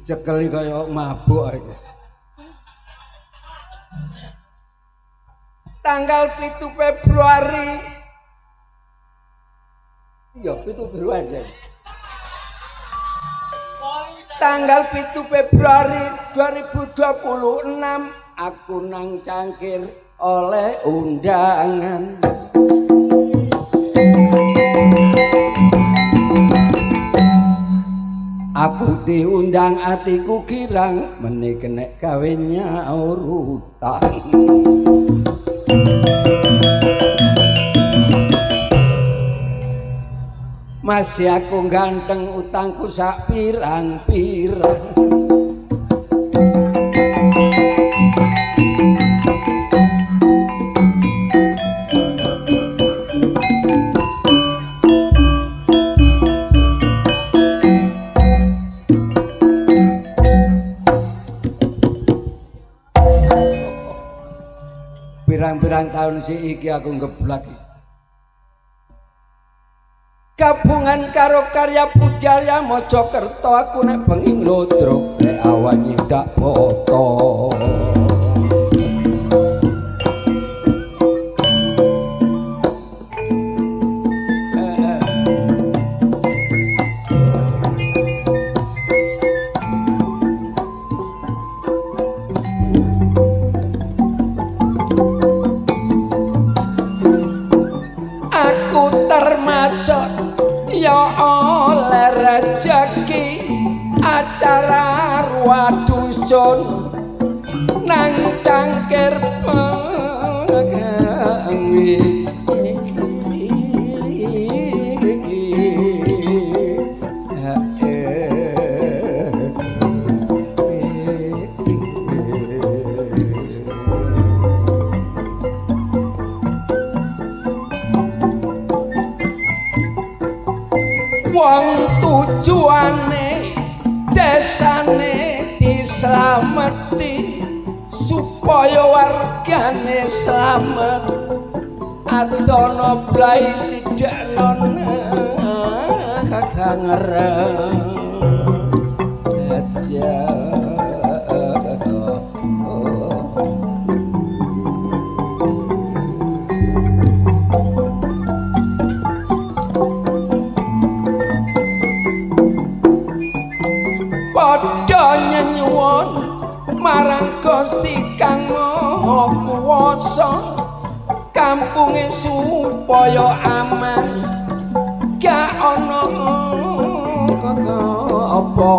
dicekeli kaya mabuk iki. Tanggal 7 Februari. Iya, 7 Februari. Tanggal 7 Februari 2026 aku nang Cangkir oleh undangan. Aku diundang atiku girang menik nek gawe nyaur utang. Masih aku ganteng utangku sak pirang-pirang. Pirang-pirang tahun iki aku ngeblak. Gabungan karo karya budaya Mojokerto aku nek bengi nglodrok nek awan nyedak foto. Aku termasuk ya oleh rejeki acara ruah dusun nang Cangkir pengawi wong tujuane desane dislameti supaya wargane slamet adono blai cidaknon kakangereng aja. Padha nyenyuwun marang Gusti Kang Maha Kuwasa kampunge supaya aman gak ana apa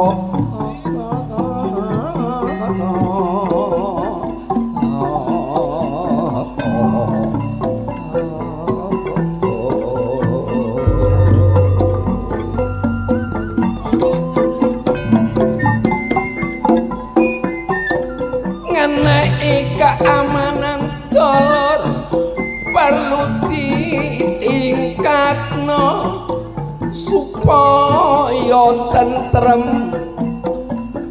keamanan dolor perlu ditingkatno supaya tentrem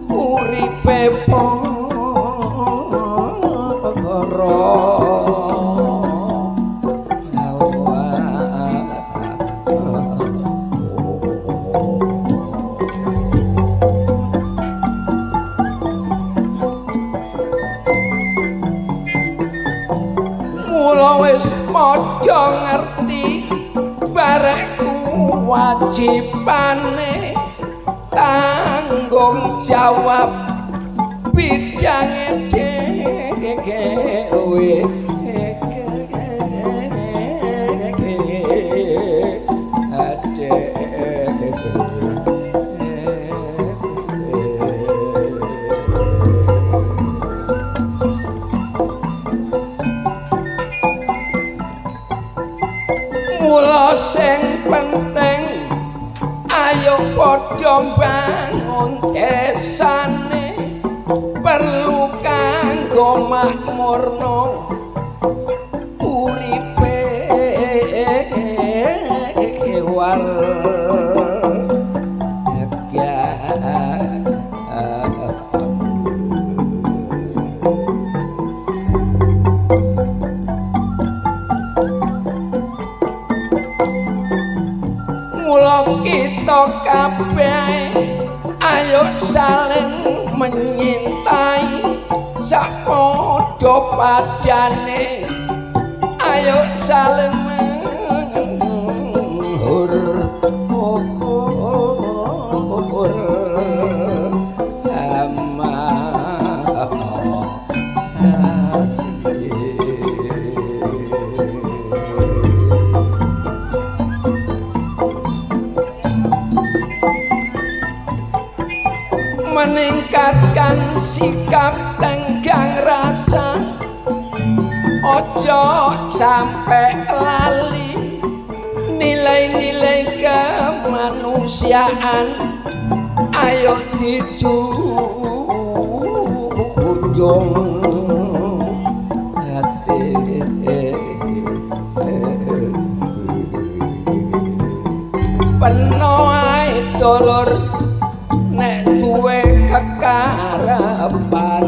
uripe para wis padha ngerti barekku wajibane tanggung jawab bidange dhewe mula sing penting ayo padha bangun desane perlu kanggo makmurno uripe warga. Mula kita kabeh ayo saling menyintai sapodo padane ayo saling menghur meningkatkan sikap tenggang rasa ojo sampai lali nilai-nilai kemanusiaan ayo dijunjung hati penoai dulur nek duwe kekarepan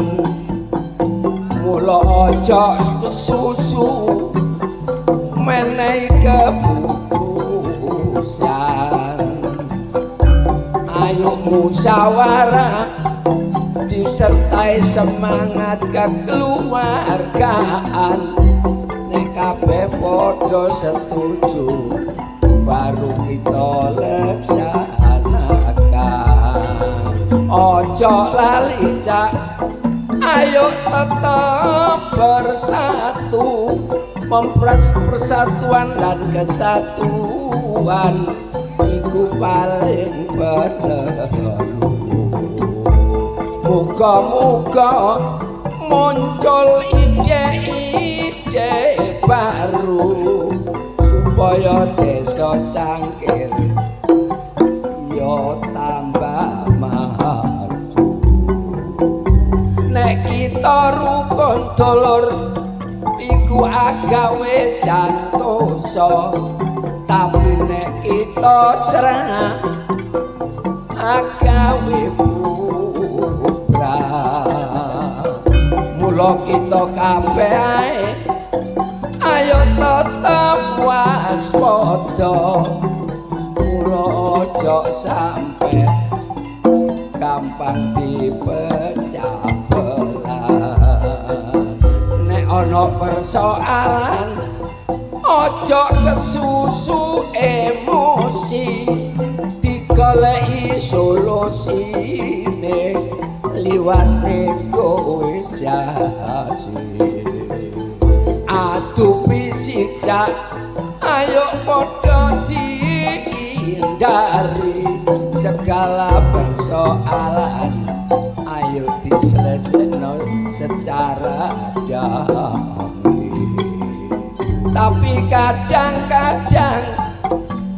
mula aja kesusu menehi keputusan ayo musyawarah disertai semangat kekeluargaan nek kabeh padha setuju baru kita laksanakan ojo lali cak ayo tetap bersatu persatuan dan kesatuan iku paling perlu muga-muga muncul ide-ide baru supaya desa Cangkir yo tambah maju nek kita rukun dulur iku agawe santosa tapi nek kita cerah agawe bubrah mula kita kabeh ayo tetep waspada mula aja sampai gampang dipecah belah nek ana persoalan aja kesusu emosi digoleki solusine liwat negosiasi adu fisik cak ayo padha dihindari segala persoalan ayo diselesaikan secara damai tapi kadang-kadang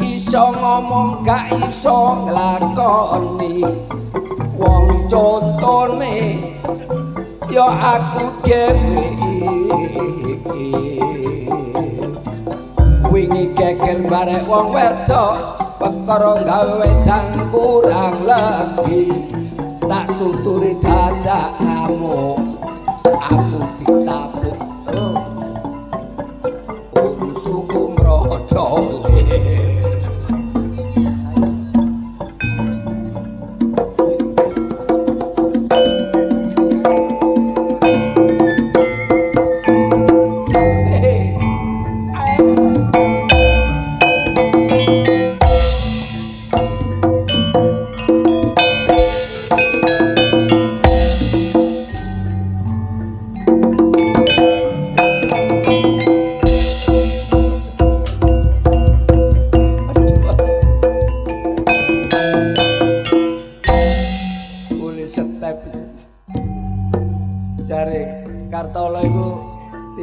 iso ngomong gak iso nglakoni wong contone ya aku dhewe wingi geger barek wong wedok perkara gawe wedang kurang lebih tak tuturi dadak ngamuk aku ditabuk untuk umroh dole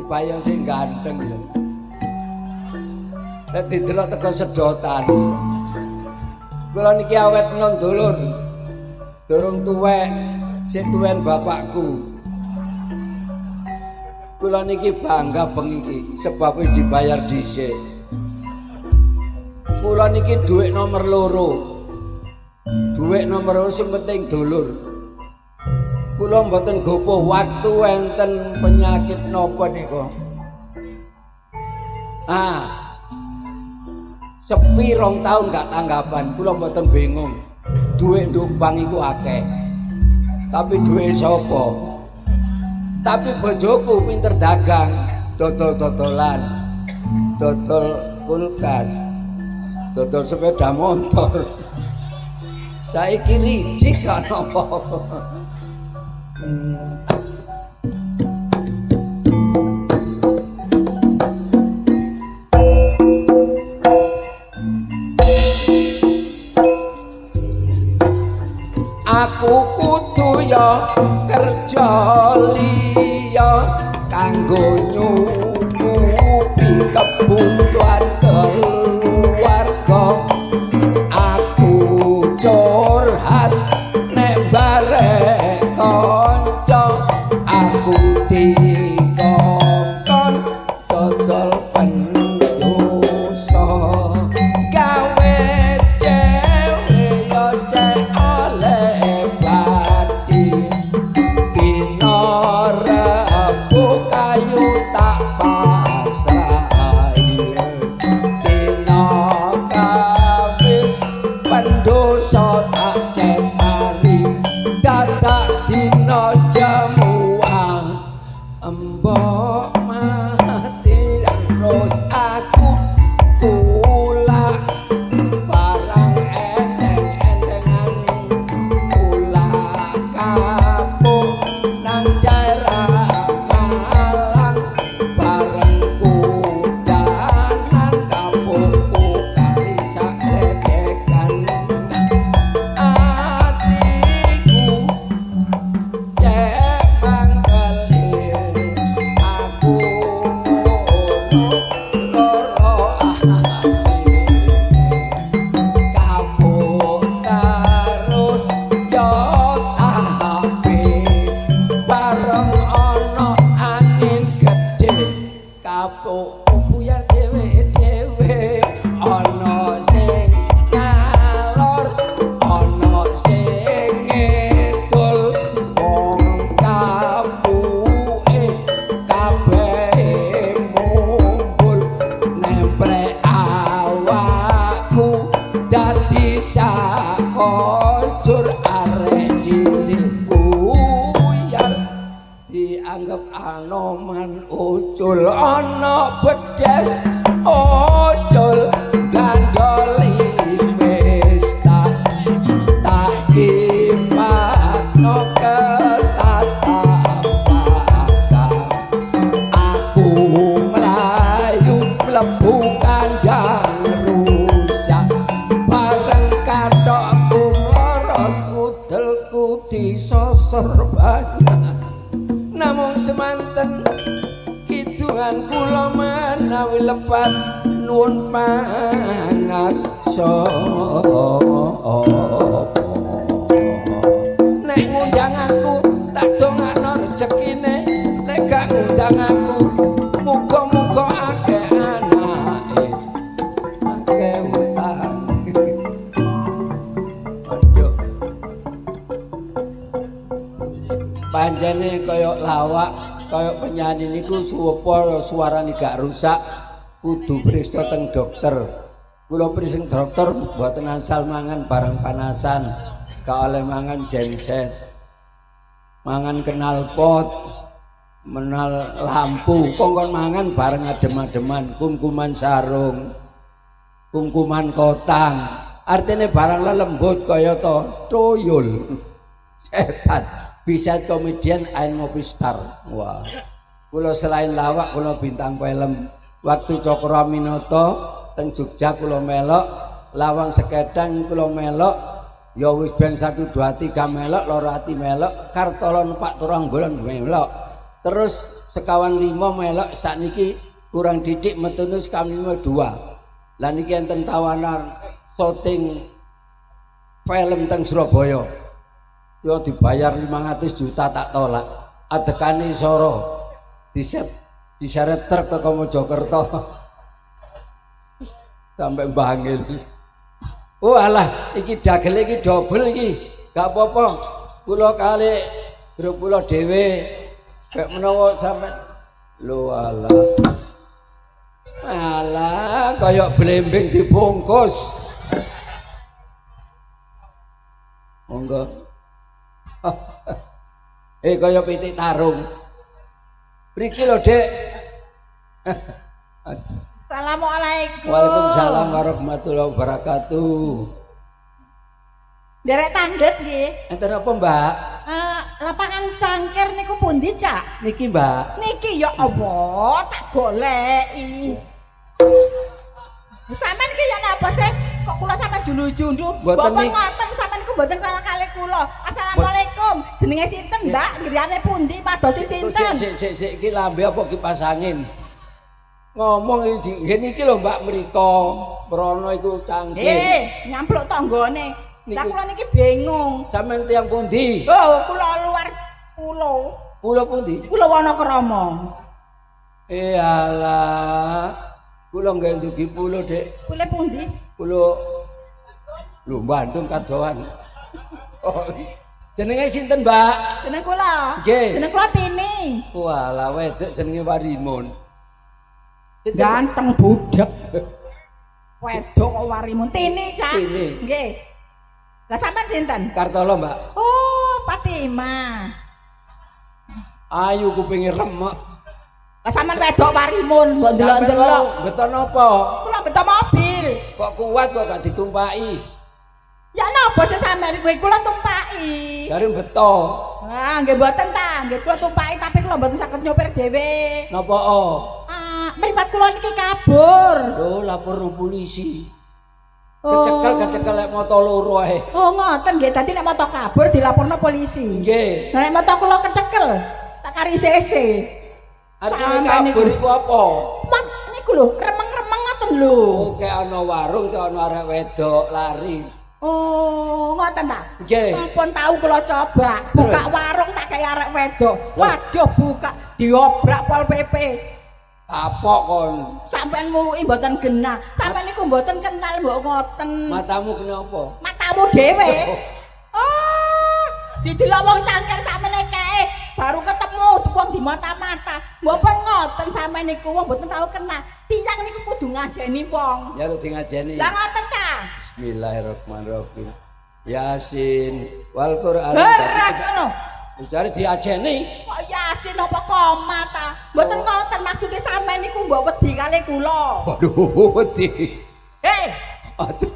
bayang sing ganteng lho. Nek didelok teko sedotan. Kula niki awet enom dulur. Durung tuwek, sik tuwen bapakku. Kula niki bangga bengi iki sebab wis dibayar dhisik. Kula niki dhuwit nomor 2. Dhuwit nomor 2 sing penting dulur. Kula mboten gopoh waktu enten penyakit napa niku. Sepi 2 tahun gak tanggapan, kula mboten bingung. Dhuwit nduk bank iku akeh. Tapi duwe sapa? Tapi bojoku pinter dagang, dodol-dodolan, dodol kulkas, dodol sepeda motor. Saiki rijik kan apa? Aku kudu ya kerja liya kanggo nyukupi kebutuhan keluarga. Aku curhat nek barek kanca, aku dikongkon dodol pendosa. Gawe dhewe ya cek oleh bati, dina Rebo kayu tak pasrahi, dina Kamis pendosa tak cetari, dadak dina jamuan embok mati terus aku tulak barang enteng-entengan tulak kapuk nang daerah Malang bareng kudanan kapukku kali sakledekan atiku cek mangkelir aku loro kapuk terus yo tape bareng ana angin gedhe kapuk buyar dhewe-dhewe ana sing ngalor ana sing ngidul wong kapuke kabeh mumpul nemplek awakku dadi sakojur arek cilik buyar dianggep anoman ucul ana bedes ucul gandoli pesta tak kipakno ketatapan aku melayu mlebu kandang rusak bareng kathokku mlorot kudelku disosor banyak namung semanten kidungan kula menawi lepat nuwun pangaksa nek ngundang aku tak dongakno rejekine nek gak ngundang aku muga-muga akeh anake akeh utang. Aduh panjene kaya lawak kaya penyanyi niku suwepa suarane gak rusak kudu priksa teng dokter. Kula prising dokter mboten angsal mangan barang panasan, gak oleh mangan genset, mangan knalpot, menal lampu, kongkon mangan bareng adem-ademan, kumkuman sarung, kumkuman kotang. Artinya barang lembut kaya to tuyul. Setan. Bisa komedian ain ngopi star. Wah. Kula selain lawak kula bintang film. Waktu Cokroaminoto teng Jogja kula melok, lawang sekedang kula melok, ya wis ben 1 2 3 melok, loro ati melok, Kartolo numpak turang bulan melok. Terus sekawan 5 melok, sakniki kurang didik metune sekawan 5 2. Lah niki enten tawanan syuting film teng Surabaya. Yo dibayar 500 juta tak tolak. Adekane soro diseret truk teko Mojokerto sampai Bangil. Oh alah, iki dagel iki dobel iki. Gak apa-apa. Kula kali grup kula dhewe gak menawa sampean. Lho alah. Alah, kaya blembing dibungkus. Monggo. Kaya pitik tarung. Mriki lho, Dik. Assalamualaikum. Waalaikumsalam warahmatullahi wabarakatuh. Derek tandet nggih. Enten apa, Mbak? Lapangan cangkir niku pundi, Cak? Niki, Mbak. Niki ya apa? Tak goleki. Sampeyan iki ya napa sih? Kok kula sampeyan jundu-jundu? Bapak ngoten sampeyan niku mboten kenal kalih kula. Assalamualaikum. Jenenge sinten, Mbak? Griyane pundi? Padosi sinten? Sik iki lambe apa kipas angin? Ngomong iki niki lho Mbak mriko. Prono iku cangkir. Nyampluk tanggane. Lah kula niki bingung. Sampeyan tiyang pundi? Oh, kula luar pulau. Pulau pundi? Pulau Wonokrama. Alah. Kula nggih ndugi pulau, Dik. Pulau pundi? Pulau lho Bandung kadoan. Oh. Jenenge sinten, Mbak? Jeneng kula. Nggih. Jeneng kula Tini. Walah wedok jenenge Warimun. Ganteng budak. Wedok kok Warimun. Tini, Cak. Tini. Nggih. Lah sampean sinten? Kartolo, Mbak. Oh, Fatimah. Ayu kupinge remek. Lah sampean wedok Warimun, mbok delok-delok. Beton apa? Kula beto mobil. Kok kuat kok gak ditumpaki? Ya napa sih sampean kuwi kula tumpaki. Dari beto. Ah, nggih mboten ta, nggih kula tumpaki tapi kula mboten saged nyopir dhewe. Napa oh? Mripat kula niki kabur. Lho, lapor nang polisi. Kecekel lek moto loro ae. Oh, ngoten nggih. Dadi nek moto kabur dilaporno polisi. Nggih. Nek moto kula kecekel, tak kari sese. Artine kabur iku apa? Mak niku lho, remeng-remeng ngoten lho. Oh, kayak ana warung, kayak ana arek wedok lari. Oh, ngoten ta? Nggih. Sampun tahu kula coba buka warung tak kaya arek wedok. Waduh, buka diobrak Pol PP. Apa kon? Sampeyan muwi mboten genah. Sampeyan niku mboten kenal mbok ngoten. Matamu kenapa? Matamu dhewe. Oh, didelok wong cangkir sampeyan kae baru ketemu wong di mata-mata. Mboten ngoten sampeyan niku wong mboten tau kenal. Tiyang niku kudu ngajeni wong. Ya lu ngajeni. Lah ngoten ta? Bismillahirrahmanirrahim. Yasin wal Qur'an. Beras ngono. Cari diajeni. Kok Yasin apa koma ta? Mboten ngoten maksude sampeyan niku mbok wedi kali kula. Waduh, wedi. Hei. Aduh.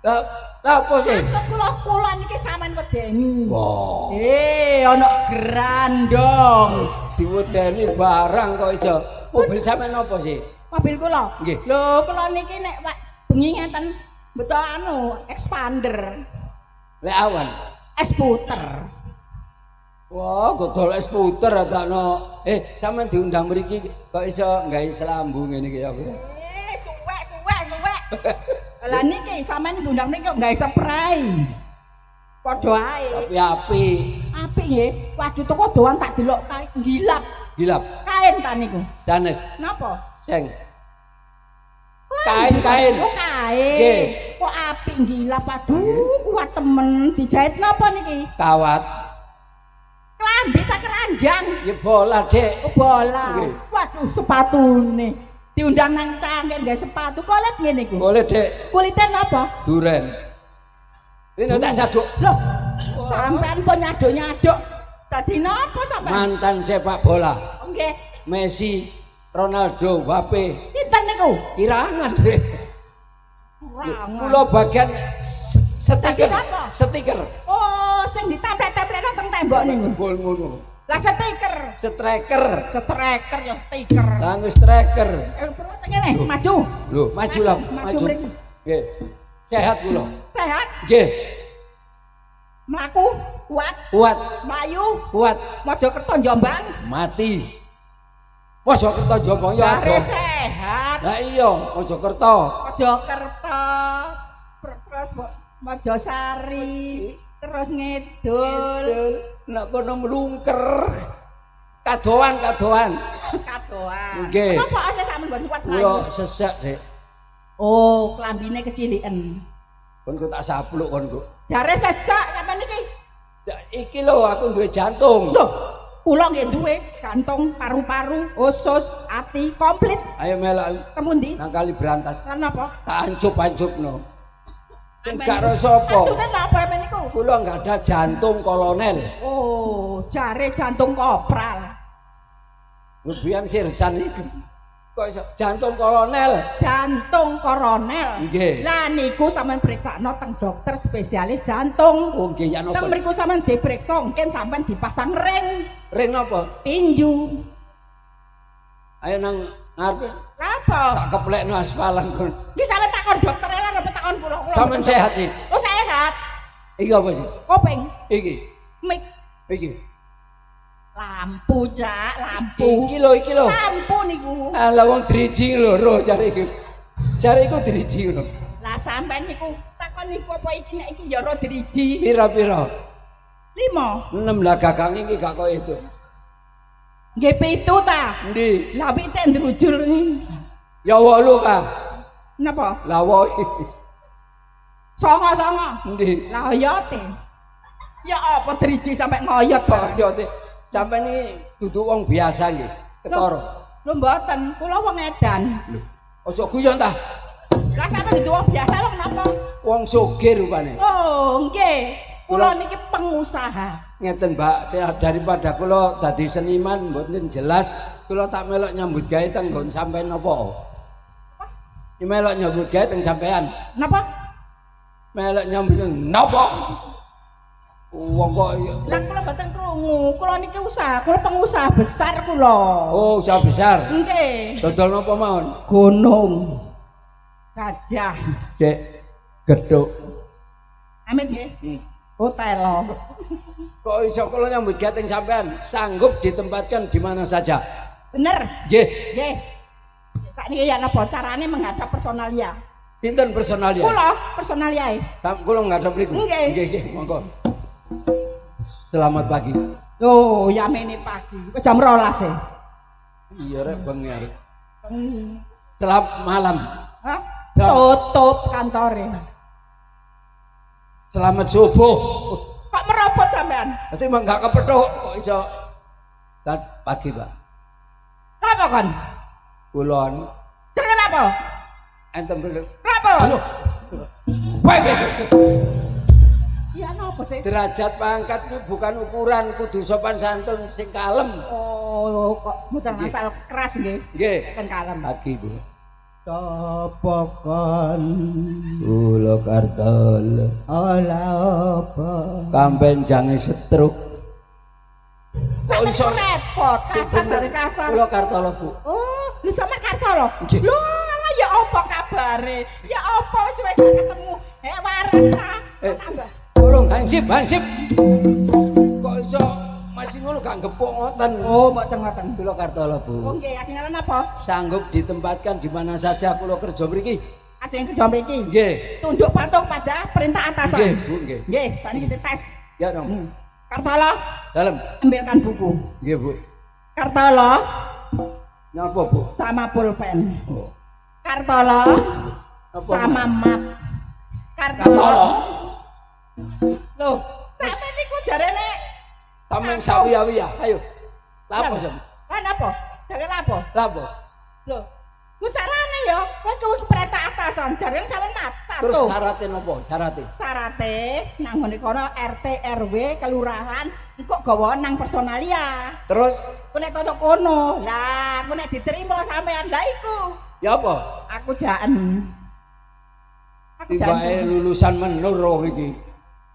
Lah apa sih? Maksud kula niki sampeyan wedeni. Wah. Ana grandong. Diwedeni barang kok iso. Mobil sampeyan apa sih? Mobil kula. Nggih. Lho, kula niki nek bengi ngeten beto expander. Lek awan. Eksputer. Wah, godol es puter atakno. Sampeyan diundang mriki kok iso gawe selambu ngene iki ya. Suwek. Lah niki sampeyan diundang niki kok gawe spray. Padha ae. Tapi api. Apik nggih. Waduh teko doan tak delok gilap. Gilap. Kain ta niku. Danes. Napa? Seng. Kain. Oh, kain. Kok apik gilap aduh kuat temen. Dijahit napa niki? Kawat. Klambi tak keranjang. Ya bola, Dek. Oh, bola. Waduh, sepatune. Diundang nang cangkir gawe sepatu. Kulit ngene iku. Boleh, Dek. Kulite napa? Duren. Ini tak saduk. Loh, sampean pun nyaduk-nyaduk. Dadi napa sampean? Mantan sepak bola. Nggih. Messi, Ronaldo, Mbappe. Pinten niku? Kirangan, Dek. Kirangan. Kula bagian stiker. Apa? Stiker. Oh, sing ditempel-tempelno teng tembok niku. Jebol ngono. Lah stiker. Striker. Striker ya stiker. Lah striker. Perlu ngene, maju. Lho, maju lah, maju mriki. Nggih. Sehat kula. Sehat? Nggih. Mlaku kuat. Kuat. Mlayu Kuat. Mojokerto Jombang. Mati. Mojokerto Jombang ya Jare sehat. Lah iya, Mojokerto. Mojokerto. Terus Mojosari, terus ngidul. Nek kono mlungker. Kadoan. Kadoan. Nggih. Kenapa aja sampean mboten kuat mlayu? Kula sesek, Dik. Oh, klambine keciliken. Kon kok tak sapluk kon kok. Jare sesek sampean iki. Iki lho aku duwe jantung. Loh, kula nggih duwe jantung, paru-paru, usus, ati komplit. Ayo melok Kemundi? nang kali Brantas. Kenapa? Tak ancup-ancupno. Sing gak ro sapa? Maksudnya apa men niku? Kula enggak ada jantung kolonel. Oh, jare jantung kopral. Lebihan sirsan iki. Kok iso jantung kolonel? Jantung koronel. Nggih. Lah niku sampean priksakno teng dokter spesialis jantung. Oh nggih ya napa? Teng mriku sampean dipriksa, mungkin sampean dipasang ring. Ring napa? Tinju. Ayo nang ngarep. Napa? Tak keplekno aspalan kon. Iki sampean takon dokter lan apa takon kula? Sampeyan sehat sih. Oh, sehat. Iki apa sih? Kopeng. Iki. Mik. Iki. Lampu, Cak, lampu. Iki lho. Lampu niku. Ala wong driji loro jare iki. Jare iku driji ngono. Lah sampean niku takon niku apa iki nek iki ya ro driji. Pira-pira? 5. 6 lah gagang iki gak koyo itu. Nggih 7 ta? Endi? Lah pite ndrujul ni. Ya 8 ka. Napa? Lah wae. Songo. Endi? Lah oyote. Ya apa driji sampe ngoyot kok. Kok yo sampeyan iki dudu wong biasa nggih. Ketara. Lho mboten, kula wong edan. Lho, aja guyon ta. Lah sampe dudu wong biasa wong napa? Wong sugih rupane. Oh, nggih. Kula niki pengusaha. Ngeten, Mbak, daripada kula dadi seniman mboten jelas, kula tak melok nyambut gawe teng nggon sampean napa? Iki melok nyambut gawe teng sampean. Napa? Melok nyambut napa? Wong kok Lah kula mboten krungu. Kula niki usaha, kula pengusaha besar kula. oh, usaha besar. Nggih. Dodol napa mawon? Gunung. Gajah. Cek gedhuk. Amin nggih. Hotel. Kok iso kula nyambut gawe teng sampean? Sanggup ditempatkan di mana saja? Bener. Nggih. Nggih. Sakniki ya napa carane menghadap personalia. Pinten personalnya? Kula personaliae. Kula ngadep mriku. Nggih. Nggih, monggo. Selamat pagi. Yo, yamene pagi. Wis jam 12 e. Iya rek bengi arek. Selamat malam. Hah? Selamat. Tutup kantore. Selamat subuh. Kok merobot sampean? Nanti mah gak kepethuk kok iso. Selamat pagi, Pak. Napa kon? Kulon Jangan apa? enten mrene. Napa? Halo. Wae. Iya napa sih? Derajat pangkat iki bukan ukuran, kudu sopan santun sing kalem. Oh, kok muter asal keras nggih. Nggih. Kan kalem. Pagi, Bu. Topokan Kula Kartolo. ola apa? Kampen jange setruk. Kok iso repot, kasar dari kasar. Kula Kartolo, Bu. Oh, lu sama Kartolo. Nggih. Lho, ala ya apa kabare? Ya apa wis wis ketemu. Waras ta. Tambah. Tolong hansip. Kok iso masih ngono gak gepuk ngoten. Oh, mboten. Kula Kartolo, Bu. Oh nggih, ajeng ngaran apa? Sanggup ditempatkan di mana saja kula kerja mriki. Ajeng kerja mriki. Nggih. Tunduk patuh pada perintah atasan. Nggih, Bu, nggih. Nggih, saniki kita tes. Ya, dong. Kartolo, Dalem. ambilkan buku. Nggih, Bu. Kartolo Napa, Bu? sama pulpen. Oh. Kartolo Apa, sama map. Kartolo. Loh, sampe niku jarene Tamen sawi-awi ya. Ayo. Lapo, Sam? lan apa? Jangan apa? Lapo. Loh, ku carane ya, kowe kuwi perintah atasan, jarene sampean Terus patuh. syaratnya napa? Syaratnya. Sarate nang ngene kono RT RW kelurahan engko gawa nang personalia. Terus Ku nek cocok kono. Lah, ku nek diterima sampean lah iku. ya apa? Aku jaen. Aku Tibake lulusan menur iki.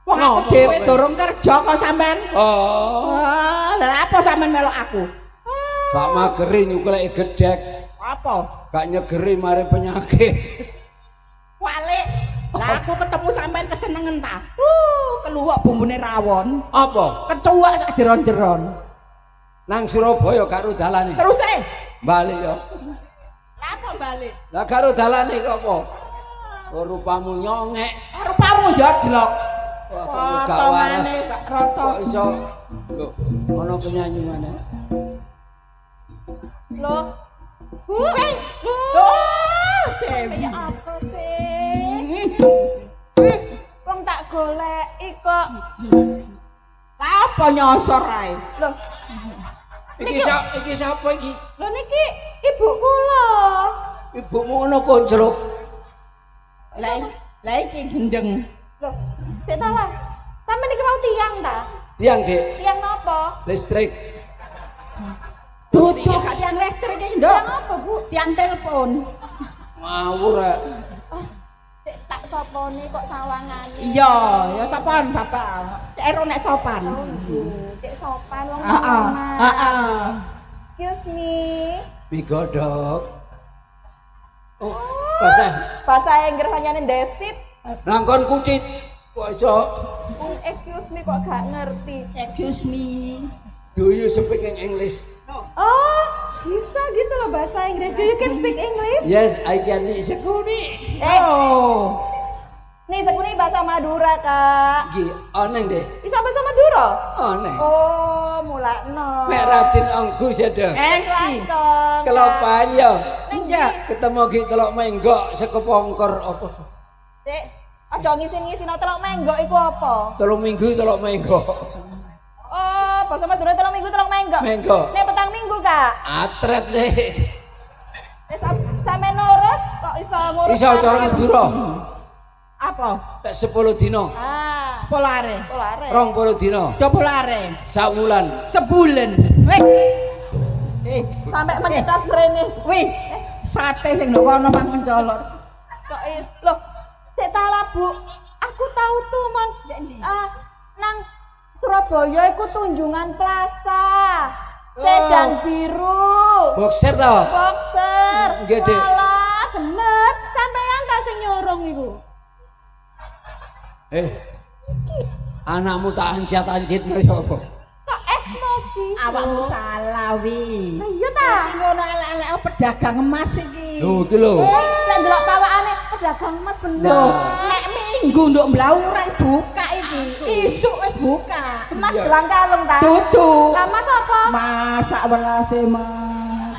Wong aku Apa, dhewe apa? durung kerja kok sampean. Oh. Wah, lha apa sampean melok aku? Gak mageri nyukleki gedhek. Apa? Gak nyegeri mari penyakit. Walik. Lah aku ketemu sampean kesenengan ta. Keluwak bumbune rawon. Apa? Kecuak sak jeron-jeron. Nang Surabaya karo dalane. Terus Balik yo. lah apa balik? Lah karo dalane kok apa? Oh, rupamu nyongek. Rupamu yo jlok. Wah, gak Potongane waras. gak rata. Kok iso? Lho, ana penyanyi mana? Loh, Bu, Oh, kayak apa sih? Wong tak goleki kok. Lah apa nyosor ae? Loh, Iki sapa iki? lho niki ibu kula. Ibumu ngono koncluk. Lah Lah iki gendeng. Loh, sik ta lah. Sampe niki mau tiang ta? Tiang, Dik. Tiang napa? Listrik. Dudu gak tiang listrik iki, Nduk. Tiang apa, Bu? Tiang telepon. Ngawur rek. Sik tak sopone kok sawangane. Iya, ya sopan Bapak. Cek nek sopan. Cek sopan wong Heeh. sawangan. Heeh. Excuse me. Bigodok. Oh, Bahasa Inggris hanya desit. nangkon kucit. Kok iso? Excuse me kok gak ngerti. Excuse me. Do you speak in English? Oh, bisa gitu loh bahasa Inggris. Do you can speak English? Yes, I can sekuni. Oh. Nih sekuni bahasa Madura, Kak. Iki oneng, Dik. Bisa bahasa Madura? Oneng. Oh, mulakno. Mek Raden Anggus ya, Dok. Iki. Kelopan ya. Enggak. Ketemu ki telok menggok sekepongkor apa? Dek, aja ngisi-ngisi no telok menggok iku apa? 3 minggu telok menggok. Oh, bahasa Madura telok minggu telok menggok. Menggok. Nek petang minggu, Kak. Atret le. Nek sampe nurus kok iso ngurus. Iso cara Madura. Apa? Tek 10 dina. Ah, Sepolare. polare. 20 dina. Dobulare. Sak wulan. Sebulan. Sampai mencetat mrene. Wih, sate sing ndok kono mang mencolot. Kok loh, sik ta lah, Bu. Aku tahu tuh, Mon. Nang Surabaya iku Tunjungan Plaza. Sedan biru. Boxer to. Boxer. Nggih, Dik. Salah, bener. Sampeyan ta sing nyorong iku. Anakmu tak ancat-ancitno ya apa? Kok emosi? Awakmu salah wi. Lah iya ta? Iki ngono elek-elek pedagang emas iki. Lho iki lho. Nek ndelok pawakane pedagang emas bener. Nek minggu nduk mblawuran buka iki. Isuk wis buka. Emas gelang kalung ta? Dudu. Lah Mas apa? Masak welase Mas.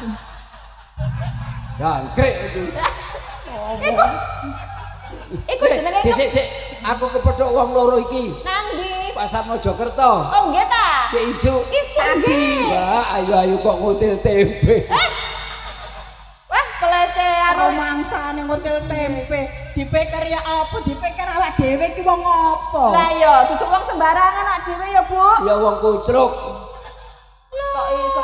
Jangkrik itu. Iku jenenge Sik, aku kepethuk wong loro iki. nang ndi? Pasar Mojokerto. Oh nggih ta? Cek isu. Isu nggih. Wah, ayu-ayu kok ngutil tempe. Wah, pelecehan. Karo mangsane ngotel tempe. Dipikir ya apa? Dipikir awak dhewe iki wong apa? Lah iya, duduk wong sembarangan nak dhewe ya, Bu. Ya wong kucruk. Kok iso?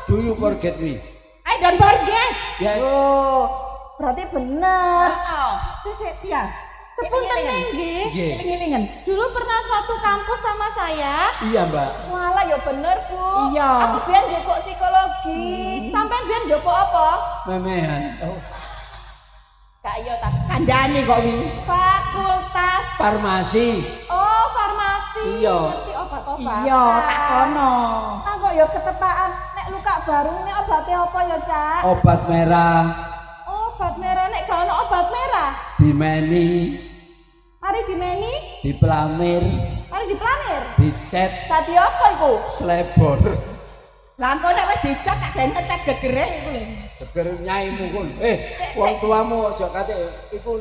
Do you forget me? I don't forget. Yes. Oh, berarti bener. Siap. Sepunten nggih. Nggih. Iling-ilingan. Dulu pernah satu kampus sama saya. Iya, Mbak. Walah ya bener, Bu. Iya. Aku biyen njupuk psikologi. Sampean biyen njupuk apa? Memehan. Oh, Gak iya ta. Kandhane kok wi. Fakultas. farmasi. Oh, farmasi. Iya. Ngerti obat-obatan. Iya, tak kono. Ah kok ya ketepaan. Nek luka baru nek obatnya apa ya, Cak? Obat merah. Obat merah nek gak ono obat merah. Dimeni, Mari dimeni, dipelamir, mari dipelamir. dicet, Dadi apa iku? slebor. Lah engko nek wis dicat tak gawe ngecat gegere iku lho. Geger nyaimu kun. Wong tuamu aja kate iku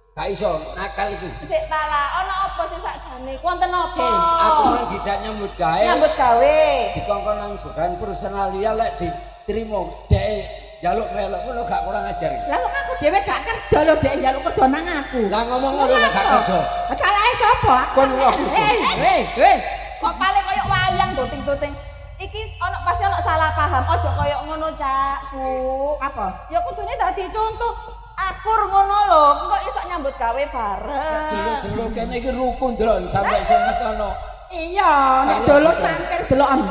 gak iso nakal iku. Sik ta lah, ono apa sing sakjane? Wonten apa? Aku nang dijak nyambut gawe. nyambut gawe. Dikongkon nang bukan personalia lek diterima dhek njaluk melok ngono gak kurang ajar. Lah kok aku dhewe gak kerja lho dek njaluk kerja nang aku. Lah ngomong ngono lek gak kerja. Masalahe sapa? Kon kok. Kok paling koyo wayang doting-doting. Iki ono pasti ono salah paham. Ojo koyo ngono, Cak, Bu. Apa? Ya kudune dadi contoh akur ngono lho. Kok iso nyambut gawe bareng. Dulu kene iki rukun dron sampai sing kono. Iya, nek dolo tangkir delokan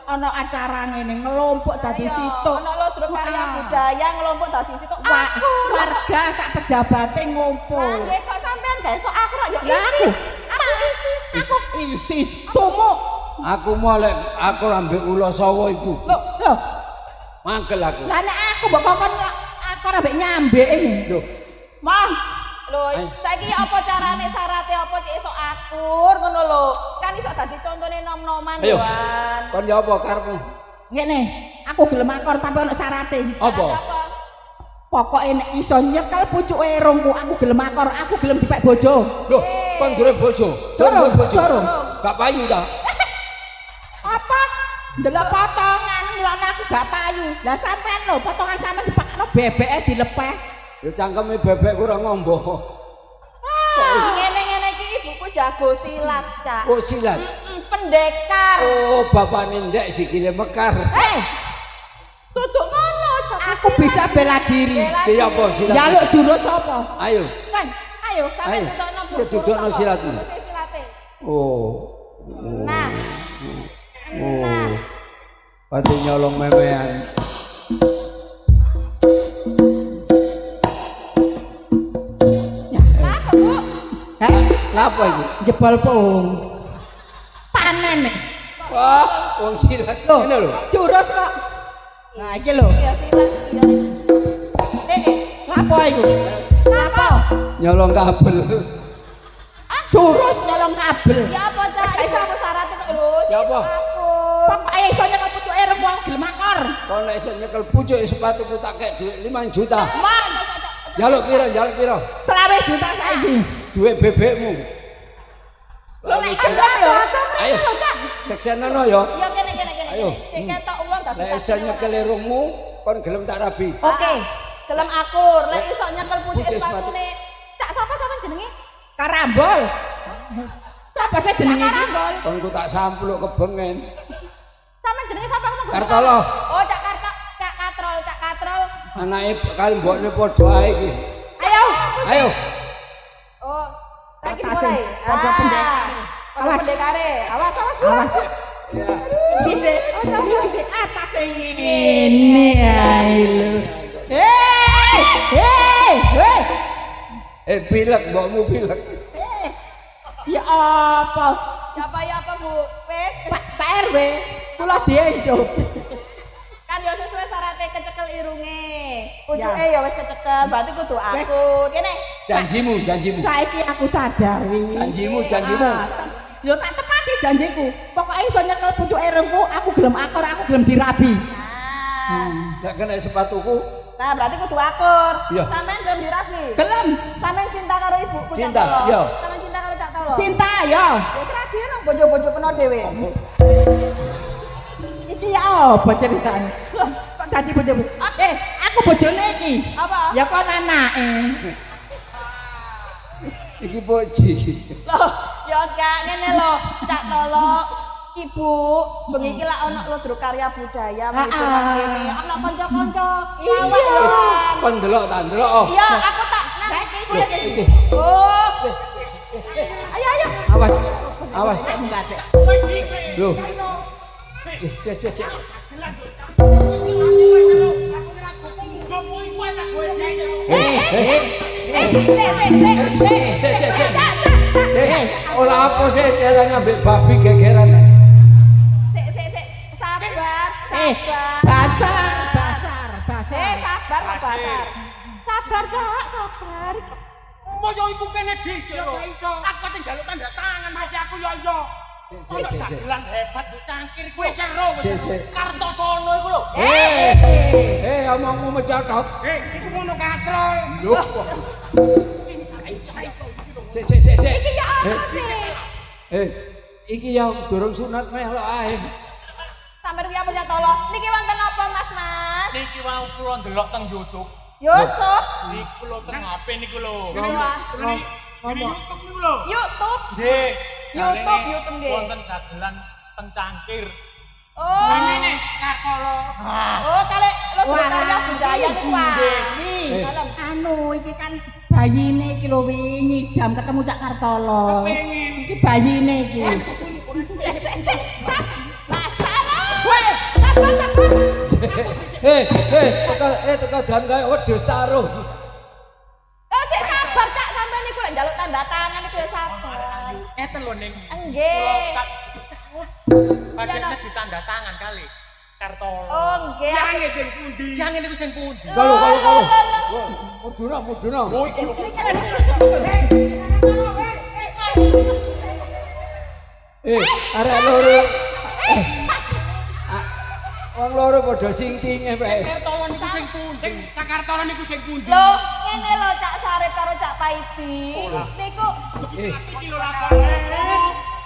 ana acara ngene ngelompok dadi situ. Ono lho Druk Karya Budaya ngelompok dadi situ. Warga sak pejabate ngumpul. Nggih kok sampean gak iso akur yo Lah aku isi sumuk. Aku mau lek aku ambek ula sawa iku. Lho, Mangkel aku. lah nek aku mbok kokon aku ambek nyambeke. Lho, Mah, Lho, saiki apa carane syaratnya apa cek iso akur ngono lho. Kan iso dadi contone nom-noman ayo. Wan. Kon ya apa karepmu? ngene, aku gelem akor tanpa ono syaraté. Apa? Pokoke nek iso nyekel pucuke erungku, aku gelem akor, aku gelem dipek bojo. Loh, kon duwe bojo. Durung, durung. Gak payu ta? Apa? Ndelok potongan ngilane aku gak payu. Lah sampean lho, potongan sampean dipakno bebeke dilepeh. Ya cangkeme bebek kurang ngombo. Ah, jago silat, Cak. Oh silat. Pendekar. Oh bapakne ndek sikile mekar. Duduk ngono, Cak. Aku bisa bela diri. Siapa silat? Jaluk jurus apa? Ayo. Kan, ayo sampe Ayo. dudukno. Saya dudukno silatmu. Silate. Oh. Nah. Oh. Pati nyolong memean. Lah, Bu. Lapa iki? Jebol pung. Panen nek. Wah, wong silat ngene lho. Jurus kok. Nah, iki lho. Ya silat iya. Lapo iku? Lapo? Nyolong kabel. Jurus nyolong kabel. Ya apa, Cak? Iso apa syaratnya kok lho? Ya apa? Pokoke iso nyekel pucuke rembang gelem akor. Kok nek iso nyekel pucuk sepatuku tak kek dhuwit 5 juta. Mon, Jaluk piro? Jaluk piro? 20 juta saiki. Duit bebekmu. Lho nek gelem lho. Ayo. Seksenono ya. Ya kene. Ayo. Cek ketok uang dadi. Nek iso nyekel irungmu kon gelem tak rabi. Oke. Gelem akur, lek iso nyekel pucuk Pucuk sepatune. Cak sapa jenenge? Karambol. Apa sih jenenge iki? Karambol. Kon ku tak sampluk kebengen. Sampe jenenge sapa kamu? Kartolo. Oh, Cak Katrol. Anake kali mbokne padha ae iki. Ayo. Ayo. Oh, saiki Atase, mulai. padha pendekar. Awas pendekare. Awas. Awas. Ya. Iki sih atas ngene ae lho. Hei. Pilek mbokmu pilek. Ya apa? Ya apa, Bu? Wis. Pak RW, kula diencuk. Kan yo sesuai syaratnya kecekel irunge. Pucuke ya wis kecekel, berarti kudu Wis. aku. Kene. Janjimu. Saiki aku sadari. Janjimu. Yo tak tepati janjiku. Pokoke iso nyekel pucuke irungku, aku gelem akor, aku gelem dirabi. Nek kena sepatuku Nah, berarti kudu akur. Iya. Sampeyan gelem dirabi. Gelem. Sampeyan cinta karo ibuku Cak Cinta, Tolo. iya. Sampeyan cinta karo Cak Tolo. Cinta yo. Ya rabi ono bojo-bojo kena dhewe. Iki ya apa ceritane? Loh, kok dadi bojo? Aku bojone iki. Apa? Ya kon anake. iki boji. Loh, ya gak ngene lho, Cak Tolo. Ibu, bengi iki lak ono Lodro Karya Budaya menghubungkan kene. Ono kanca-kanca. Iya. Kon delok tak delok. Oh. Iya, aku tak nang Iki. Oh. Ayo. Awas. Loh. Cek. Olah apa sih cara ngambil babi gegeran? Sik. Sabar. Basar. Sabar kok basar. Sabar, Cak, sabar. Moyo iku kene dhisik lho. Aku tinggal tanda tangan masih aku yo yo. Ono dagelan hebat Bu Cangkir kuwi seru. Kartosono iku lho. Omongmu mecatot. Iku ngono katrol. Loh. Sik. Iki ya apa sih? Iki ya durung sunat melok ae. Sampeyan iki apa Cak Tolo? Niki wonten apa, Mas? Niki wau kula ndelok teng YouTube. Yusuf. Niku lho teng HP niku lho. Ngomong. YouTube niku lho. YouTube. Nggih. YouTube nggih. Wonten dagelan teng Cangkir. Oh. Ini Kartolo. Oh, kalek Lodro Karya Budaya niku Nih, anu iki kan bayine iki lho wingi dam ketemu Cak Kartolo. Iki bayine iki. Sik. Masalah. Weh, Sabar. Teka dan kae wedhus taruh. Oh, sik sabar Cak, sampeyan niku lek njaluk tanda tangan niku ya sabar. Eten lho ning. Nggih. Padahal ditanda tangan kali. Kartolo. Oh, nggih. Yang sing pundi? Yang niku sing pundi? Kalau. Muduna. Oh, iki lho. Arek loro. Wong loro padha singtinge bae. Kartolo niku sing pundi? Cak Kartolo niku sing pundi? Lho, ngene lho Cak Sarip karo Cak Paidi. Niku Iki lho lakone.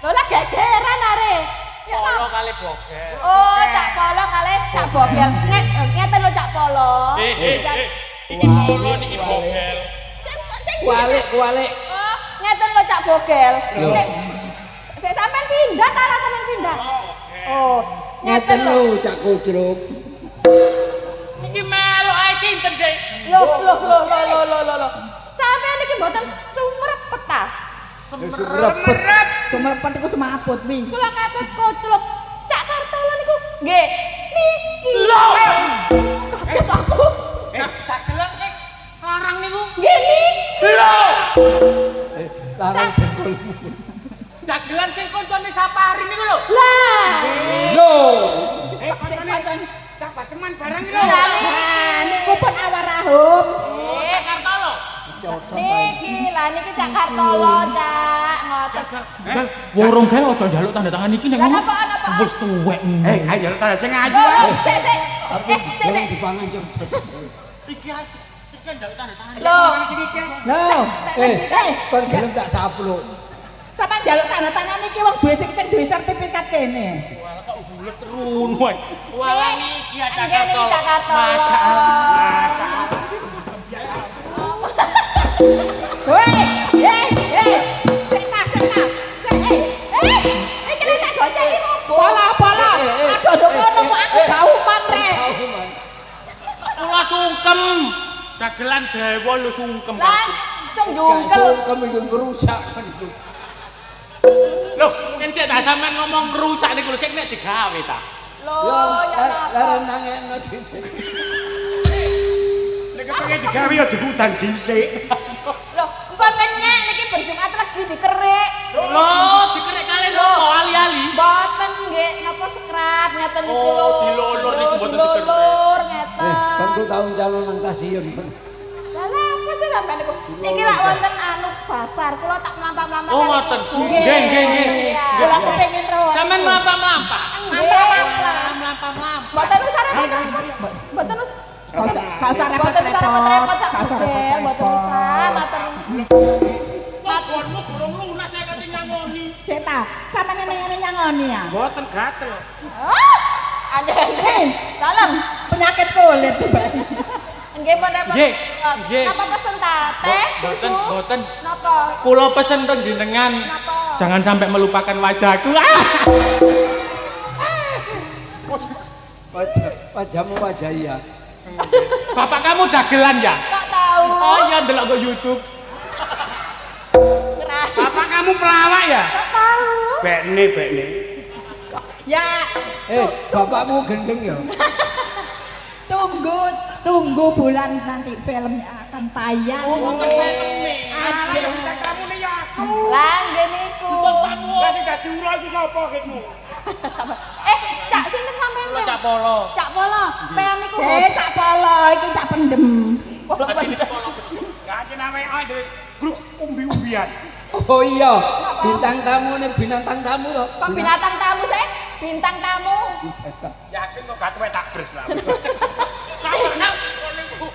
lho lah gegeran are. Ya Polo kali bogel. Oh, Cak Polo kali Cak Bogel. Ngeten lho Cak Polo. Iki polo niki bogel. Sing Kualik. Oh, ngeten lho Cak Cak Bogel. Lho. Nek sik sampean pindah ta ora sampean pindah? Oh, Ngeten lho Cak Kujruk. Iki melok ae sinten sih? Loh. Sampean iki mboten sumrepet ta? Sumerepet. Sumerepet iku semaput wi. Kula katut koclok. Cak Kartolo niku nggih niki. Lho. Katut aku. Dagelan sing larang niku. Nggih niki. Lho. Larang jengkolmu. Dagelan sing koncone Sapari niku lho. Lah. Lho. Cak Baseman barang lho. Ah, niku pun awarahum. Kartolo. Niki lah niki Cak Kartolo, Cak. Ngoten. Wong rong gawe aja njaluk tanda tangan iki nek ngono. Napa? Wis tuwek. Ayo tanda sing ayu Loh, ae. sik. Tapi jangan dipangan cepet. Iki njaluk tanda tangan. Loh. Loh, Kon gelem tak sapluk. sampean njaluk tanda tangan iki wong duwe sing duwe sertifikat kene. Kok bulet runu wae. Wah iki ada Nggih niki Cak Kartolo. Masyaallah. Woi, sena. Iki lek tak goceki opo? Pola. Aja nduk ngono kok aku gauman rek. Kula sungkem. Dagelan dewa lho sungkem. Lan sing Gak jungkel. sungkem iku ngrusak kan iku. Lho, kan sik tak sampean ngomong rusak niku lho sik nek digawe ta. Loh, ya Lara nangekno dhisik. Nek pengen digawe ya dihutan dhisik. Loh, empon kenyek niki ben Jumat legi dikerik. Loh, dikerek kali lho ali-ali. Mboten nggih napa sekrap ngeten niku lho. Oh, dilolor niku mboten dikerek. Dilolor ngeten. Kan ku tau calon nang stasiun. Lah lha apa sih sampean niku? Niki lak wonten anu pasar, kula tak mlampah-mlampah. Oh, ngoten. Nggih. Nggih. Kula kepengin ro. Sampean mlampah-mlampah. Mlampah-mlampah. Mboten usah repot. Mboten usah. Gak usah Mboten usah repot-repot Cak Gak usah Bogel, mboten usah matur. Lapormu durung lunas saya kate nyangoni. Seta, sampean ngene nyangoni ya. Mboten gatel. Ada. Salam penyakit kulit tiba. Nggih pun repot. Nggih, nggih. Napa pesen ta? Teh, susu. Mboten. Napa? Kula pesen teng jenengan. Napa? Jangan sampai melupakan wajahku. Wajahmu wajah iya. Bapak kamu dagelan ya? Kok tahu? Oh iya ndelok go YouTube. Kerah. Bapak kamu pelawak ya? Kok tahu? Bekne. Ya, Bapakmu gendeng ya. tunggu bulan nanti filmnya akan tayang. Aduh, kamu nih ya aku. Lah nggih niku. Lah sing dadi ula iku sapa ketmu? Cak sinten sampean? Ula Cak Polo. Cak Polo. Pean niku. Cak Polo iki cak pendem. Gak ada namanya dhewe grup umbi-umbian. Oh iya, bintang tamu nih binatang tamu loh. Kok binatang tamu sih? Bintang tamu. Yakin kok gak tuwek tak bres lah. Karena niku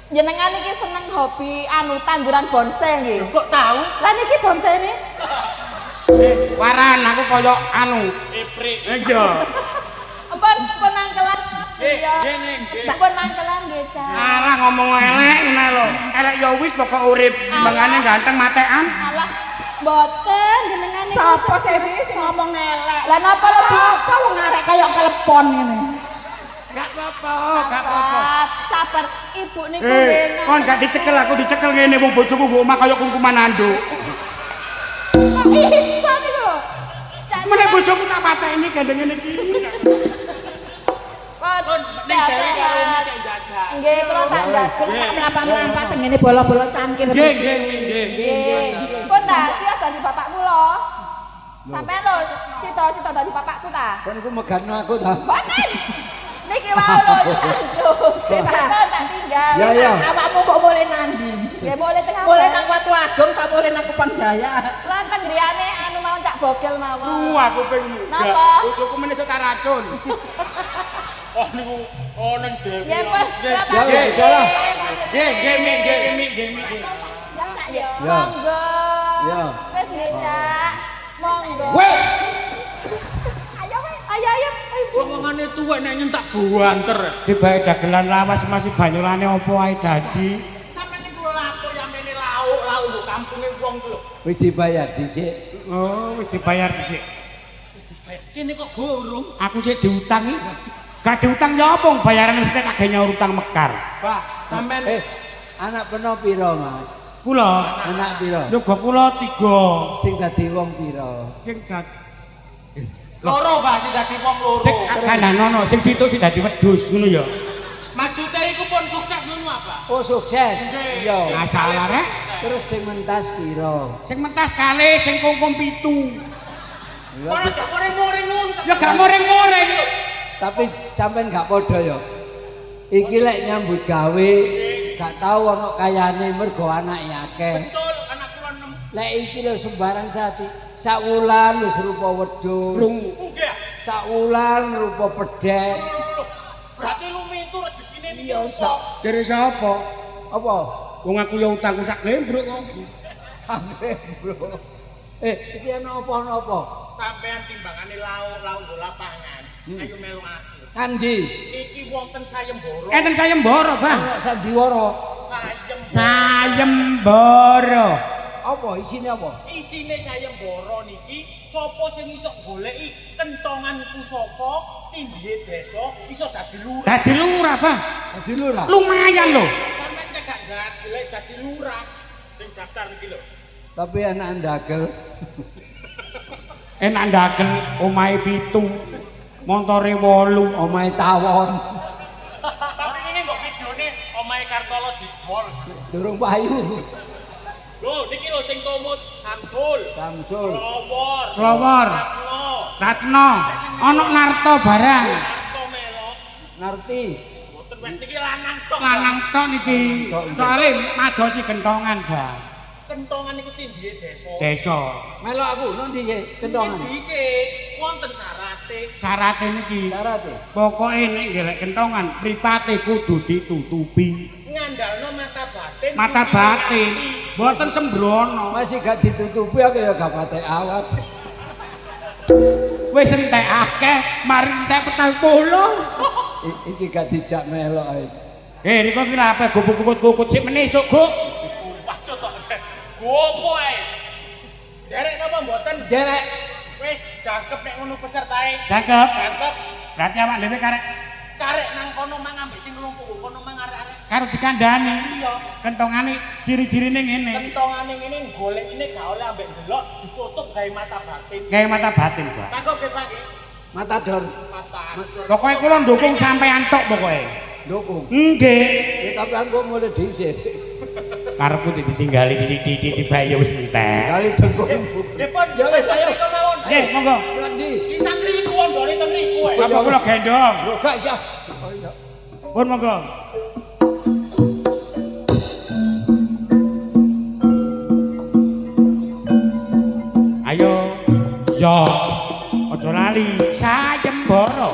Jenengan iki seneng hobi anu tanduran bonsai nggih. kok tahu? Lah niki bonsai ini Waran aku koyo anu, iprik. Iya. pun mangkelan. Iya. Nggih. Pun mangkelan nggih, Cak. Arah ngomong elek ngene lho. Elek ya wis pokok urip, mangane ganteng matekan. Alah, mboten jenengan iki. Sopo sih sing ngomong elek? Lah napa lebih Apa wong arek kaya kelepon ngene. Gak apa-apa. Sabar, ibu niku Kon gak dicekel aku dicekel ngene wong bojoku mbok omah kaya kungkuman anduk. Kok iso niku? Meneh bojoku tak pateni gendeng ngene iki. Kon ning dhewe karo omah cek jajan. Nggih, kula tak jajan. Tak mlampah-mlampah teng ngene bola-bola cangkir. Nggih. Pun ta, sias dadi bapakmu lho. Sampeyan lho, cita-cita dadi bapakku ta? Kon iku megano aku ta. Mboten. Niki wae lho, cita tak tinggal. Ya. Awakmu kok boleh nandi? Ya boleh tengah. Boleh nang Watu Agung tak boleh nang Kupang Jaya. Lan kan griyane anu mau Cak Bogel mawon. Aku pengen Napa? munggah. Bojoku meneh sok tak racun. Oh niku nang dhewe. Ya pun. Nggih. Ya Cak ya. Ya. Monggo. Ya. Wis nggih, Cak. Monggo. Wes. Ayo. Omongane tuwek nek nyentak buanter. Dibae dagelan lawas masih banyurane opo ae dadi. Sampe niku lapo ya mene lauk nggo kampunge wong wong ku lho. Wis dibayar dhisik. Oh, wis dibayar dhisik. Kene kok gorong. Aku sik diutang iki. Gak diutang ya apa bayaran mesti kagak nyaur utang mekar. Pak, sampean Anak peno pira, Mas? Kula Anak pira? yoga kula 3. Sing dadi wong pira? Sing loro, Pak, sing dadi wong loro. sing kandhanono, sing situ sing dadi wedhus ngono ya. Maksudnya iku pun sukses ngono apa? Oh, sukses. Iya. Masalah rek. Terus sing mentas pira? Sing mentas kalih, sing kungkum 7. Ora aja goreng-goreng ngono. Ya gak goreng-goreng. Tapi sampean gak padha ya. Iki lek nyambut gawe gak tau ana kayane mergo anake akeh. Betul, anak kula 6. Lek iki lho sembarang dadi. Sak wulan wis rupa wedhus. Nggih. Sak wulan rupa pedhet. Berarti lu mintu rezekine Iya, sak. Dari sapa? Apa? Wong aku ya utangku sak gembruk kok. Amre, Bro. Iki ana apa-apa? sampean timbangane lauk go lapangan. Ayo melu aku. Kandi. Iki wonten sayembara. Enten sayembara, Bang. Ana sandiwara. Sayembara. Apa isine apa? Isine sayembara niki sapa sing iso goleki kentongan pusaka tindhe desa iso dadi lurah. Dadi lurah, Bang. Dadi lurah. Lumayan lho. Sampeyan gak golek dadi lurah sing daftar iki lho. Tapi anak ndagel. Enak ndaken omahe 7. Montore 8. Omahe tawon. Tapi ini mbok videone omahe Kartolo didol. Durung payu. Lho niki lho sing tumut Samsul. Samsul. Lowor. Ratno. Ana narto barang. Narto melok. Ngerti. Mboten wek niki lanang tok. Lanang tok niki. Soale madosi gentongan, Bang. Kentongan niku tindhe desa. Desa. Melok aku nang ndi kentongan. Dhisik wonten syarate. Syarate niki. Syarate. Pokoke nek golek kentongan mripate kudu ditutupi. Ngandalno mata batin. Mata batin. Mboten sembrono. Masih gak ditutupi aku ya gak patek awas. Wis entek akeh, mari entek 40. Iki gak dijak melok ae. Niko ki lha apa gubuk-gubuk sik meneh esuk, Guk. Wah cotok jen. Gopo ae. Derek napa mboten? Derek. Wis jangkep nek ngono pesertae. Cakep. Jangkep. Berarti awak dhewe Karek nang kono mang ambek sing nglumpuh kono mang arek-arek. karo dikandhani. Iya. Kentongane ciri-cirine ngene. Kentongane ngene golek ini gak oleh ambek delok ditutup gawe mata batin. Gawe mata batin, Pak. Kanggo ge Pak. Matador. Mata. Pokoke kula ndukung sampean tok pokoke. Dukung. Nggih. Tapi aku mulai dhisik. Karepku ditinggali dibayo wis entek. Kali dengkul. Nggih pun Ya wis ayo. mriko mawon. Nggih, monggo. Ndi? Kita ngriku wondone teng ngriku ae. Bapak kula gendong. Lho gak isa. Pun monggo. Ayo. Yo. Aja lali sayembara.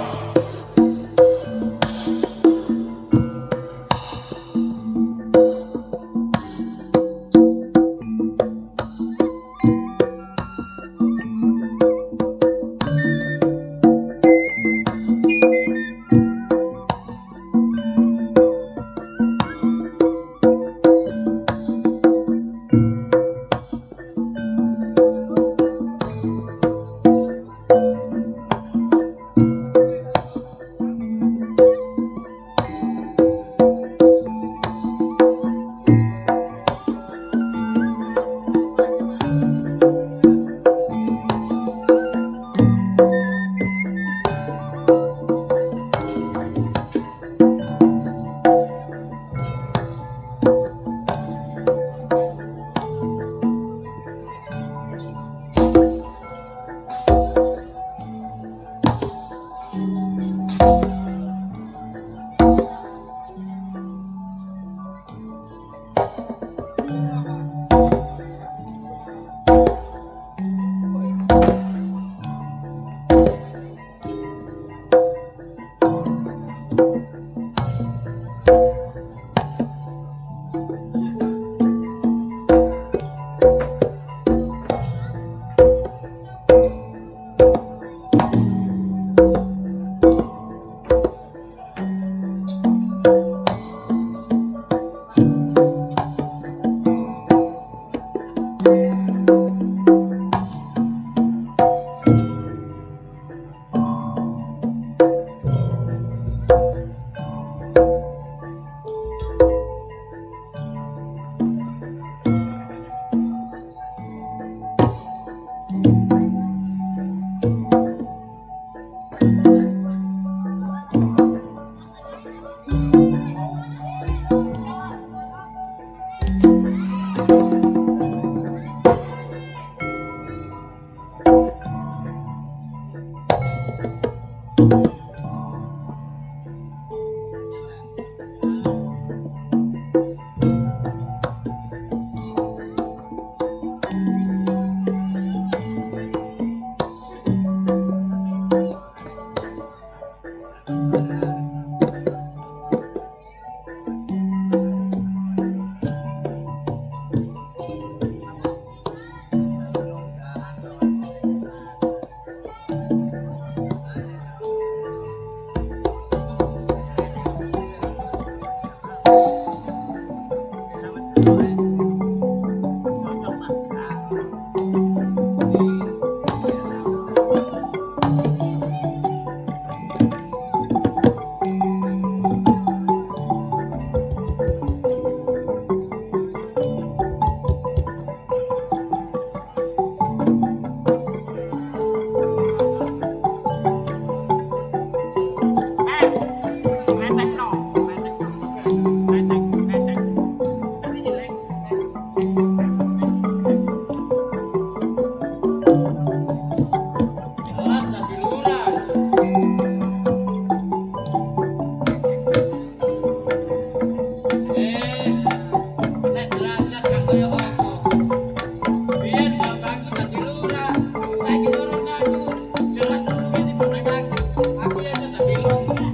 Jelas dadi lurah. Nek derajat gak kaya apa. Biyen bapakku dadi lurah, saiki turun aku. Jelas luwih timbang aku. Aku ya iso dadi lurah.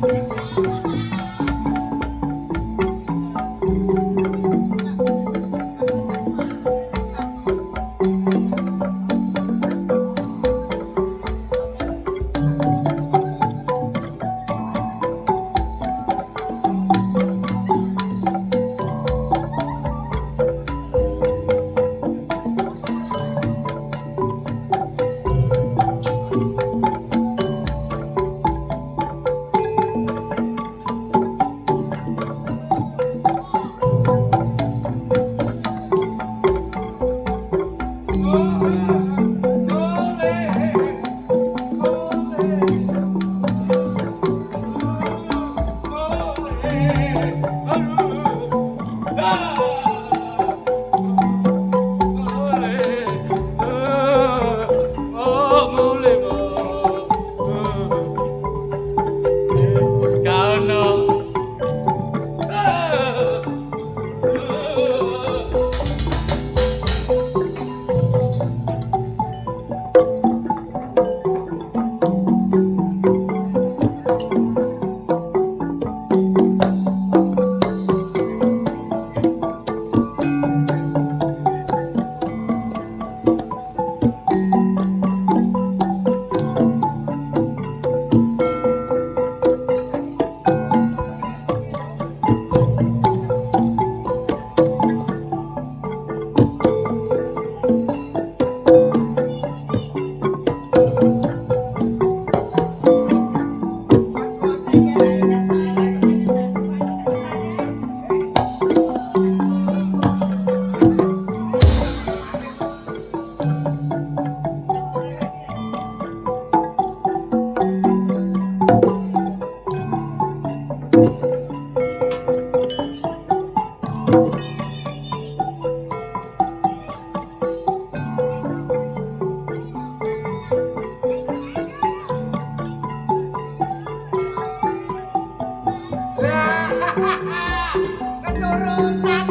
Keturunan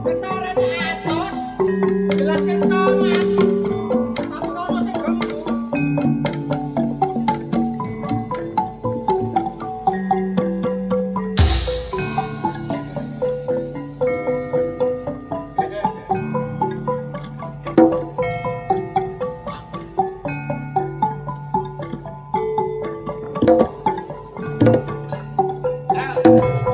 keturunan atos jelas kentongan sabtono sing gembung Nah,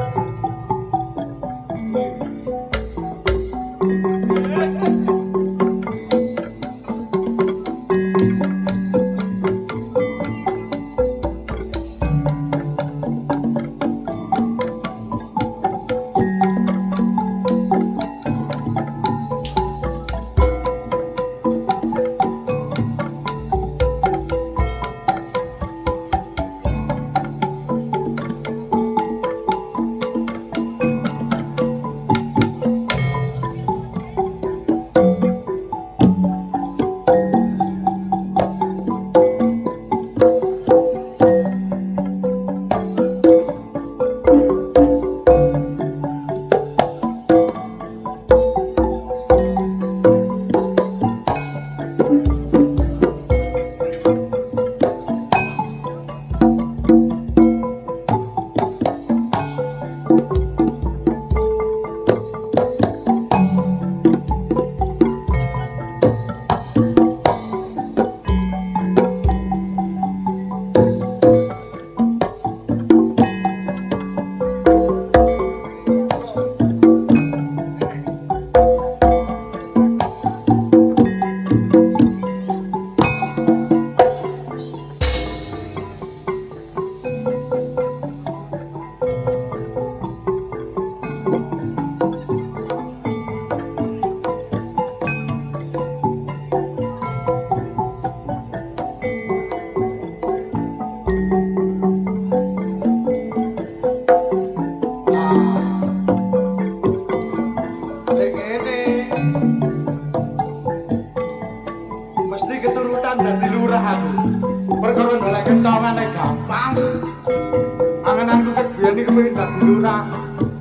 jane kepengin dadi lurah.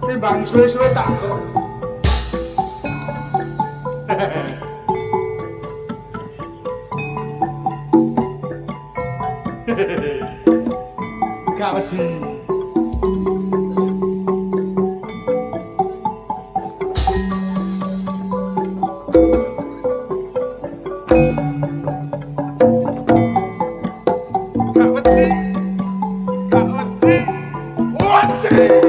Timbang suwe-suwe tak kok. Gak wedi. Gak wedi. Gak wedi. Wedi.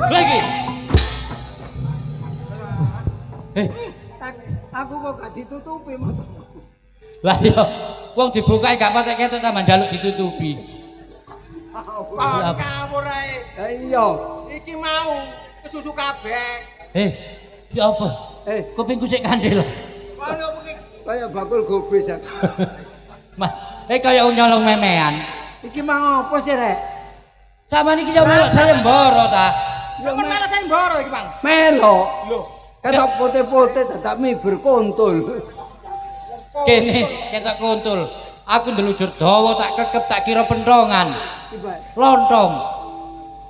Lagi. Aku kok gak ditutupi mataku. Lah yo, wong dibukae gak patek ketok tambah njaluk ditutupi. Kon ngawur ae. Ya iya. Iki mau kesusu kabeh. Ya apa? Kupingku sik kandel. Kono iki Kaya bakul gobes. Mah, kaya nyolong memean. Iki mang apa sih, Rek? Sampeyan iki yo melok sayembara ta? Kon malah sayembara iki, Bang. Melok. Lho, Ketok putih-putih dadak mibur kontul. Kene ketok kuntul. Aku ndelujur dawa tak kekep tak kira pentongan. Lontong.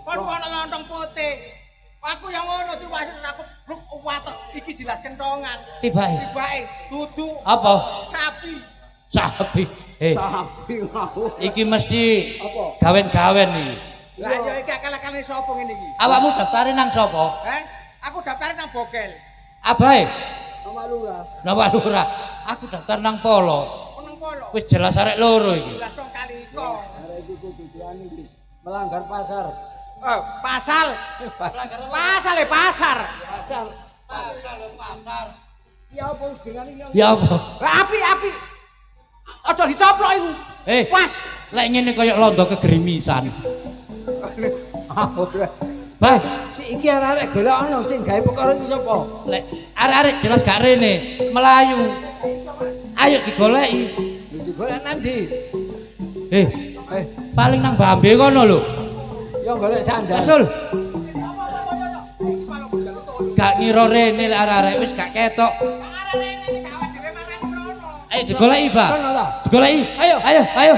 kon ana lontong putih. Aku yang ngono diwasis aku bluk wates iki jelas kentongan. Tibake. Tibake dudu Apa? sapi. Sapi. Sapi ngawur. Iki mesti Apa? gawen-gawen iki. Lah iya iki akal-akale sapa ngene iki? Awakmu daftare nang sapa? Aku daftar nang Bogel. Abahe? Sama lurah. Napa lurah? Aku daftar nang Polo. Nang Polo. Wis jelas arek loro iki. Jelas dong kali kok. Arek iki kudu diani iki. Melanggar pasar. Oh, pasal. Pasal pasar. Pasar. Ya apa dengan iki? Ya apa? Api. Aja dicoplok iku. Was. Lek ngene kaya londo kegerimisan. Bah, Si iki arek golek ana sing gawe perkara iki sapa? lek arek-arek jelas gak rene, melayu. Ayo digoleki. Lho digolek nandi? Paling nang Bambe kono lho. Ya golek sandal. Rasul. Gak ngira rene lek arek-arek wis gak ketok. Ayo digoleki, Bah. Kono ta? Digoleki. Ayo.